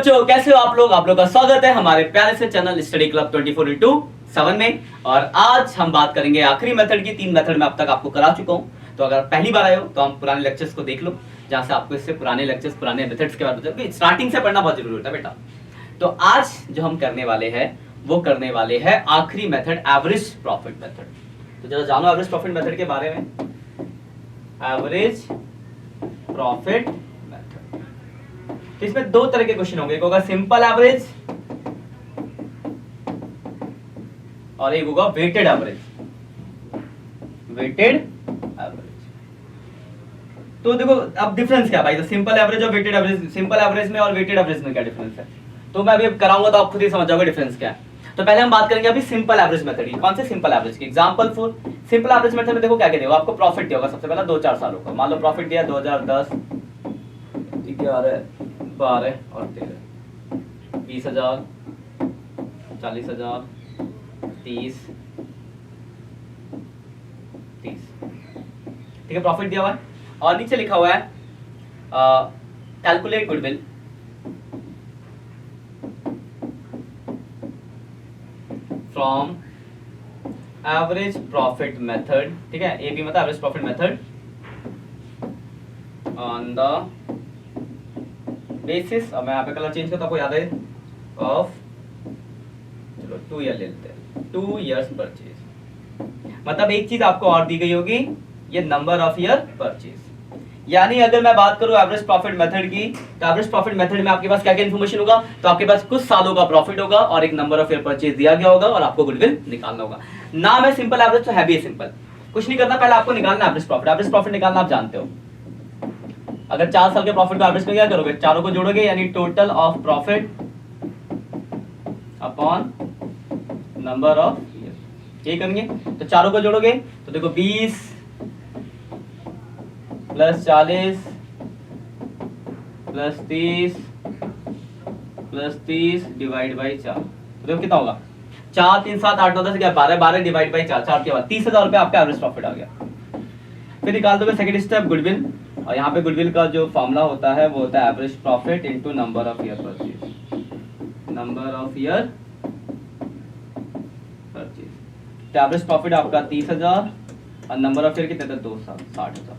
बच्चों कैसे हो आप लोग का स्वागत है हमारे प्यारे से चैनल स्टडी क्लब 24/7 में। और आज हम बात करेंगे आखिरी मेथड की। 3 मेथड मैं अब तक आपको करा चुका हूं, तो अगर पहली बार आए हो तो हम पुराने लेक्चर्स को देख लो, जहां से आपको इससे पुराने लेक्चर्स पुराने मेथड्स के बारे में स्टार्टिंग से पढ़ना बहुत जरूरी होता है बेटा। तो आज जो हम करने वाले हैं वो करने वाले हैं आखिरी मेथड, एवरेज प्रॉफिट मेथड। तो जरा जानो एवरेज प्रॉफिट मेथड के बारे में। एवरेज प्रॉफिट मेथड, तो इसमें 2 तरह के क्वेश्चन होंगे, एक होगा सिंपल एवरेज और एक होगा वेटेड एवरेज। वेटेड एवरेज, तो देखो अब डिफरेंस क्या भाई, तो सिंपल एवरेज और वेटेड एवरेज, सिंपल एवरेज में और वेटेड एवरेज में क्या डिफरेंस है, तो मैं अभी कराऊंगा तो आप खुद ही समझ जाओगे डिफरेंस क्या है। तो पहले हम बात करेंगे अभी सिंपल एवरेज मेथड की। कौन से सिंपल एवरेज की? Example for simple average method में देखो क्या क्या देगा आपको। प्रॉफिट दिया होगा सबसे पहला 2-4 सालों का। मान लो प्रॉफिट दिया 2010, 11, 12 और 13, 20,000, 40,000, 30, ठीक है, प्रॉफिट दिया हुआ है। और नीचे लिखा हुआ है calculate goodwill from average profit method, ठीक है, ए बी मतलब average profit method on the basis, अब मैं यहाँ पे कलर चेंज करता हूँ, आपको याद है, ऑफ, चलो 2 ईयर ले लेते हैं, 2 इयर्स परचेज। मतलब एक चीज आपको और दी गई होगी, ये नंबर ऑफ ईयर परचेज। यानी अगर मैं बात करूं एवरेज प्रॉफिट मेथड की, तो एवरेज प्रॉफिट मेथड में आपके पास क्या क्या इन्फॉर्मेशन होगा, तो आपके पास कुछ सालों का प्रॉफिट होगा और एक नंबर ऑफ ईयर परचेज दिया गया होगा और आपको गुडविल निकालना होगा। नाम है सिंपल एवरेज, तो है भी सिंपल, कुछ नहीं करना, पहले आपको निकालना एवरेज प्रॉफिट। एवरेज प्रॉफिट निकालना आप जानते हो, अगर 4 साल के प्रॉफिट को एवरेज में क्या करोगे, चारों को जोड़ोगे, यानी total of profit upon number of year, ये करेंगे। तो चारों को जोड़ोगे तो देखो 20 plus 40 plus 30 plus 30 divide by 4, तो देखो कितना होगा, 4, 3, 7, 8, 9, 10, 11, 12, 12 डिवाइड बाई 4, 4 के बाद 30,000 रुपए आपका एवरेज प्रॉफिट आ गया। फिर निकाल दोगे सेकंड स्टेप गुडविल, और यहाँ पे गुडविल का जो फॉर्मूला होता है वो होता है average profit into number of year purchase, number of year purchase. तो एवरेज प्रॉफिट आपका 30,000 और नंबर ऑफ ईयर कितने थे, 2 साल, 60,000।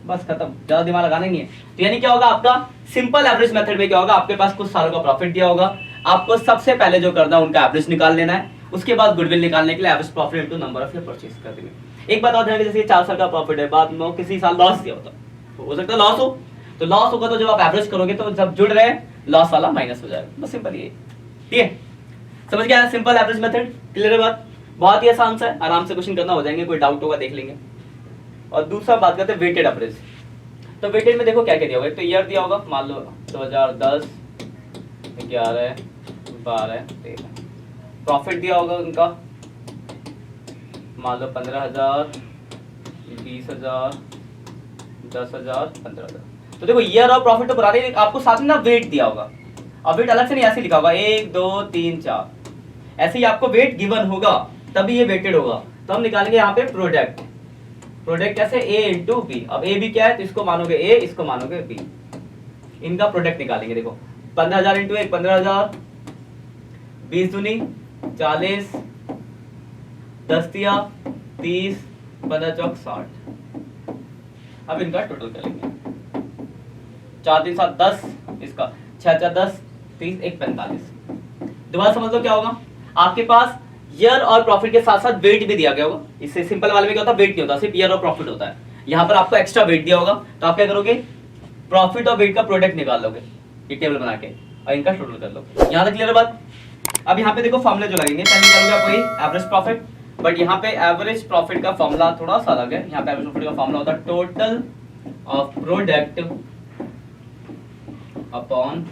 बस खत्म, ज्यादा दिमाग लगाना नहीं है। तो यानी क्या होगा आपका सिंपल एवरेज मेथड में क्या होगा, आपके पास कुछ सालों का प्रॉफिट दिया होगा, आपको सबसे पहले जो करना है उनका एवरेज निकाल लेना है, उसके बाद गुडविल निकालने के लिए average profit into number of year purchase कर देंगे। एक बात और ध्यान, जैसे 4 साल का प्रॉफिट है, बाद में किसी साल लॉस दिया होता, तो हो सकता है लॉस हो, तो लॉस होगा तो जब आप एवरेज करोगे तो जब जुड़ रहे लॉस वाला माइनस हो जाएगा, बस सिंपल ये, ठीक है, समझ गया सिंपल एवरेज मेथड, क्लियर है बात, बहुत ही आसान सा है, आराम से क्वेश्चन करना हो जाएंगे, कोई डाउट होगा देख लेंगे। और दूसरा बात करते हैं वेटेड एवरेज। तो वेटेड में देखो क्या क्या दिया होगा, तो ईयर दिया होगा, मान लो 2010, 11, 12, 13, प्रॉफिट दिया होगा उनका, मान लो 15,000, 20,000, 10,000, 15,000। तो देखो ईयर और प्रॉफिट तो पुराने, आपको साथ में ना वेट दिया होगा, और वेट अलग से नहीं ऐसे लिखा होगा 1, 2, 3, 4, ऐसे ही आपको वेट गिवन होगा तभी ये वेटेड होगा। तो हम निकालेंगे यहाँ पे प्रोडक्ट, प्रोडक्ट कैसे, A इंटू बी। अब A भी क्या है, तो इसको मानोगे A, इसको मानोगे B, इनका प्रोडक्ट निकालेंगे। देखो 15,000 इंटू 1, 15,000, 20 दूनी 40, 10 दिया 30, 15 चौक 60। अब इनका टोटल करेंगे, 4, 3, 7, 10, इसका 6, 4, 10, 30, 1, 45। दोबारा समझ लो क्या होगा, आपके पास ईयर और प्रॉफिट के साथ साथ वेट भी दिया गया होगा। इससे सिंपल वाले में क्या होता है, वेट नहीं होता, सिर्फ ईयर और प्रॉफिट होता है। यहाँ पर आपको एक्स्ट्रा वेट दिया होगा, तो आप क्या करोगे, प्रॉफिट और वेट का प्रोडक्ट निकाल लोगे, ये टेबल बना के, और इनका टोटल कर लोगे। यहाँ तक क्लियर है बात। अब यहाँ पे देखो फॉर्मूले जो लगेंगे, पहले निकालोगे आप वही एवरेज प्रॉफिट, बट यहाँ पे एवरेज प्रॉफिट का फॉर्मूला थोड़ा सा अलग है। यहाँ पे एवरेज प्रॉफिट का फॉर्मूला होता है total of product upon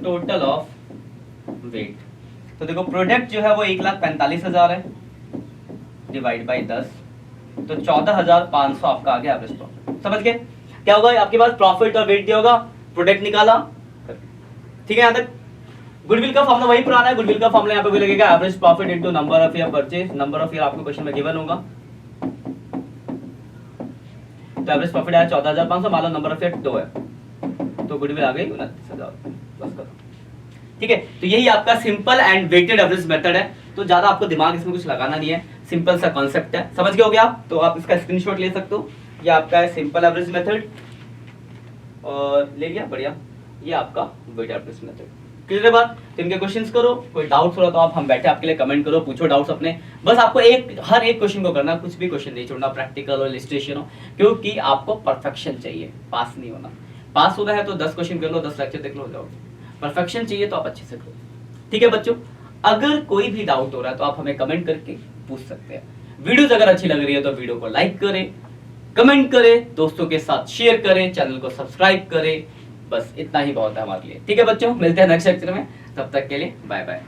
total of weight. तो देखो प्रोडक्ट जो है वो 1,45,000 है, डिवाइड बाई 10, तो 14,500 आपका आ गया एवरेज प्रॉफिट। समझ गए क्या होगा, आपके पास प्रॉफिट और वेट दिया होगा, प्रोडक्ट निकाला, ठीक है। यहाँ तक गुडविल का फॉर्मूला वही पुराना है, गुडविल का फॉर्मूला यहाँ पे भी लगेगा average profit into number of year purchase. Number of year आपको क्वेश्चन में गिवन होगा, तो एवरेज प्रॉफिट आया 14,500, मान लो नंबर ऑफ ईयर 2 है, तो गुडविल आ गई 29,000, बस करो। ठीक है, तो यही आपका simple and weighted average method है। तो ज्यादा आपको दिमाग इसमें कुछ लगाना नहीं है, सिंपल सा कॉन्सेप्ट है, समझ गए हो गया आप? तो आप इसका स्क्रीनशॉट ले सकते हो। ये आपका है सिंपल एवरेज मेथड, और ले लिया, बढ़िया। ये आपका वेटेड एवरेज मेथड। क्लियर है बात? तो इनके क्वेश्चंस करो, कोई डाउट्स हो रहा तो आप, हम बैठे आपके लिए, कमेंट करो, पूछो डाउट्स अपने। बस आपको हर एक क्वेश्चन को करना, कुछ भी क्वेश्चन नहीं छोड़ना, प्रैक्टिकल हो, इलस्ट्रेशन हो, क्योंकि आपको परफेक्शन चाहिए, पास नहीं होना। पास होना है तो 10 क्वेश्चन कर लो, 10 लेक्चर देख लो, हो जाओगे। परफेक्शन चाहिए तो आप अच्छे से करो। ठीक है बच्चों, अगर कोई भी डाउट हो रहा है तो आप हमें कमेंट करके पूछ सकते हैं। वीडियोस अगर अच्छी लग रही है तो वीडियो को लाइक करें, कमेंट करें, दोस्तों के साथ शेयर करें, चैनल को सब्सक्राइब करें। बस इतना ही बहुत है हमारे लिए। ठीक है बच्चों, मिलते हैं नेक्स्ट लेक्चर में, तब तक के लिए बाय बाय।